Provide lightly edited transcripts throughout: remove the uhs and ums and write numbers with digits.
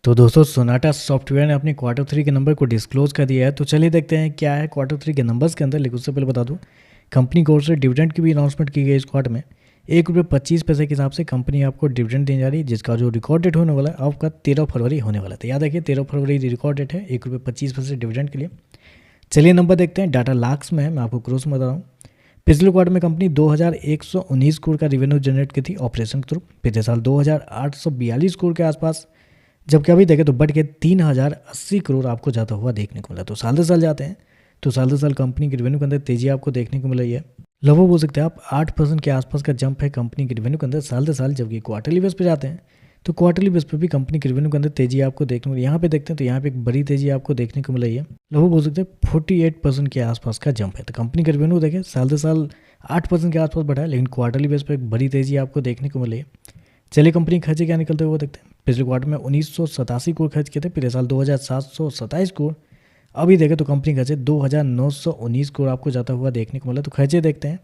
तो दोस्तों Sonata software ने अपने क्वार्टर थ्री के नंबर को डिस्क्लोज कर दिया है। तो चलिए देखते हैं क्या है क्वार्टर थ्री के नंबर्स के अंदर। लेकिन उससे पहले बता दूं, कंपनी की ओर से डिविडेंड की भी अनाउंसमेंट की गई इस क्वार्टर में। ₹1.25 के हिसाब से कंपनी आपको डिविडेंड देने जा रही है, जिसका जो रिकॉर्ड डेट होने वाला है आपका 13 फरवरी होने वाला है। तो याद रखिए 13 फरवरी रिकॉर्ड डेट है ₹1.25 डिविडेंड के लिए। चलिए नंबर देखते हैं। डाटा लाख्स में है, मैं आपको क्रोस में बता रहा हूँ। पिछले क्वार्टर में कंपनी 2119 करोड़ का रेवेन्यू जनरेट की थी ऑपरेशन के थ्रू। पिछले साल 2842 करोड़ के आसपास, जबकि अभी देखें तो बढ़ के 3080 करोड़ आपको जाता हुआ देखने को मिला। तो साल दर साल जाते हैं तो साल दर साल कंपनी के रेवेन्यू के अंदर तेजी आपको देखने को मिल रही है। लगभग बोल सकते हैं आप 8% के आसपास का जंप है कंपनी के रेवेन्यू के अंदर साल दर साल। जबकि क्वार्टरली बेस पे जाते हैं तो क्वार्टरली बेस पे भी कंपनी के रेवेन्यू के अंदर तेजी आपको देखने को मिली। यहाँ पे देखते हैं तो यहाँ पे एक बड़ी तेजी आपको देखने को मिल रही है। लगभग बोल सकते हैं 48% के आसपास का जंप है। तो कंपनी का रेवेन्यू देखें साल दर साल 8% के आसपास बढ़ा है, लेकिन क्वार्टरली बेस पर एक बड़ी तेजी आपको देखने को मिली है। चलिए कंपनी खर्चे क्या निकलते हुए वो देखते हैं। पिछले क्वार्टर में 1987 करोड़ खर्च किए थे, पिछले साल 2727 करोड़। अभी देखें तो कंपनी खर्चे 2919 करोड़ आपको जाता हुआ देखने को मिला। तो खर्चे देखते हैं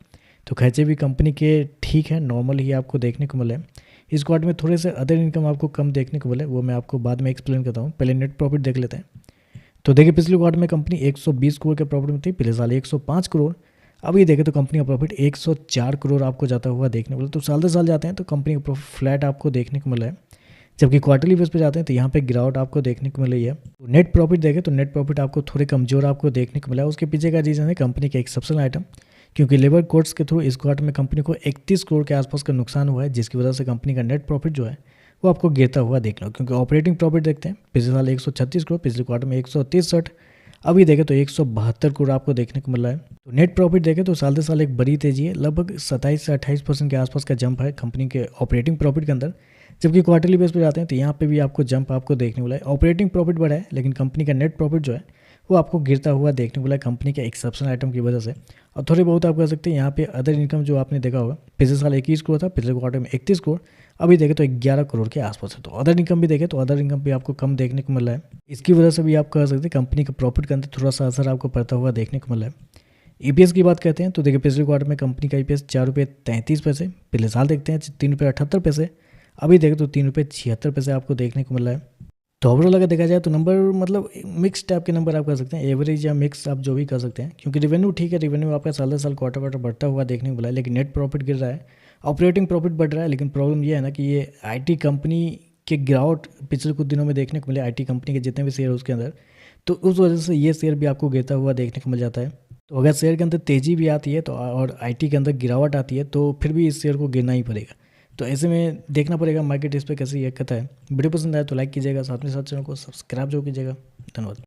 तो खर्चे भी कंपनी के ठीक है, नॉर्मल ही आपको देखने को मिले। इस क्वार्टर में थोड़े से अदर इनकम आपको कम देखने को मिले, वो मैं आपको बाद में एक्सप्लेन करता हूँ। पहले नेट प्रॉफिट देख लेते हैं। तो देखिए पिछले क्वार्टर में कंपनी 120 करोड़ के प्रॉफिट में थी, पिछले साल 105 करोड़। अभी देखें तो कंपनी का प्रॉफिट 104 करोड़ आपको जाता हुआ देखने को मिला। तो साल दर साल जाते हैं तो कंपनी का प्रॉफिट फ्लैट आपको देखने को मिला है। जबकि क्वार्टरली बेस पे जाते हैं तो यहाँ पे गिरावट आपको देखने को मिल रही है। तो नेट प्रॉफिट देखें तो नेट प्रॉफिट आपको थोड़े कमजोर आपको देखने को मिला है। उसके पीछे का रीज़न है कंपनी का एक्सेप्शनल आइटम, क्योंकि लेबर कोड्स के थ्रू इस क्वार्टर में कंपनी को 31 करोड़ के आसपास का नुकसान हुआ है, जिसकी वजह से कंपनी का नेट प्रॉफिट जो है वो आपको गिरता हुआ देख लो। क्योंकि ऑपरेटिंग प्रॉफिट देखते हैं, पिछले साल 136 करोड़, पिछले क्वार्टर में 163, अभी देखें तो 172 करोड़ आपको देखने को मिल रहा है। तो नेट प्रॉफिट देखें तो साल दर साल एक बड़ी तेजी है, लगभग 27 से 28% के आसपास का जंप है कंपनी के ऑपरेटिंग प्रॉफिट के अंदर। जबकि क्वार्टरली बेस पे जाते हैं तो यहाँ पे भी आपको जंप आपको देखने को मिला है। ऑपरेटिंग प्रॉफिट बढ़ा है, लेकिन कंपनी का नेट प्रॉफिट जो है वो आपको गिरता हुआ देखने को मिला है कंपनी के एक्सेप्शनल आइटम की वजह से। और थोड़े बहुत आप कह सकते हैं यहाँ पे अदर इनकम जो आपने देखा होगा, पिछले साल 21 करोड़ था, पिछले क्वार्टर में 31 करोड़, अभी देखें तो 11 करोड़ के आसपास है। तो अदर इनकम भी देखें तो अदर इनकम भी आपको कम देखने को मिला है। इसकी वजह से भी आप कह सकते हैं कंपनी के प्रॉफिट के अंदर थोड़ा सा असर आपको पड़ता हुआ देखने को मिला है। ईपीएस की बात करते हैं तो देखिए पिछले क्वार्टर में कंपनी का ईपीएस ₹4.33, पिछले साल देखते हैं ₹3.78, अभी देखें तो ₹3.76 आपको देखने को मिला है। तो ओवरऑल अगर देखा जाए तो नंबर मतलब मिक्स टाइप के नंबर आप कर सकते हैं, एवरेज या मिक्स आप जो भी कर सकते हैं। क्योंकि रेवेन्यू ठीक है, रेवेन्यू आपका साल दर साल क्वार्टर क्वार्टर बढ़ता हुआ देखने को मिला है, लेकिन नेट प्रॉफिट गिर रहा है, ऑपरेटिंग प्रॉफिट बढ़ रहा है। लेकिन प्रॉब्लम ये है ना कि ये आईटी कंपनी के गिरावट पिछले कुछ दिनों में देखने को मिले, आईटी कंपनी के जितने भी शेयर उसके अंदर, तो उस वजह से ये शेयर भी आपको गिरता हुआ देखने को मिल जाता है। तो अगर शेयर के अंदर तेज़ी भी आती है तो और आईटी के अंदर गिरावट आती है तो फिर भी इस शेयर को गिरना ही पड़ेगा। तो ऐसे में देखना पड़ेगा मार्केट इस पर कैसे रिएक्ट करता है। वीडियो पसंद आए तो लाइक कीजिएगा, साथ में साथ चैनल को सब्सक्राइब जरूर कीजिएगा। धन्यवाद।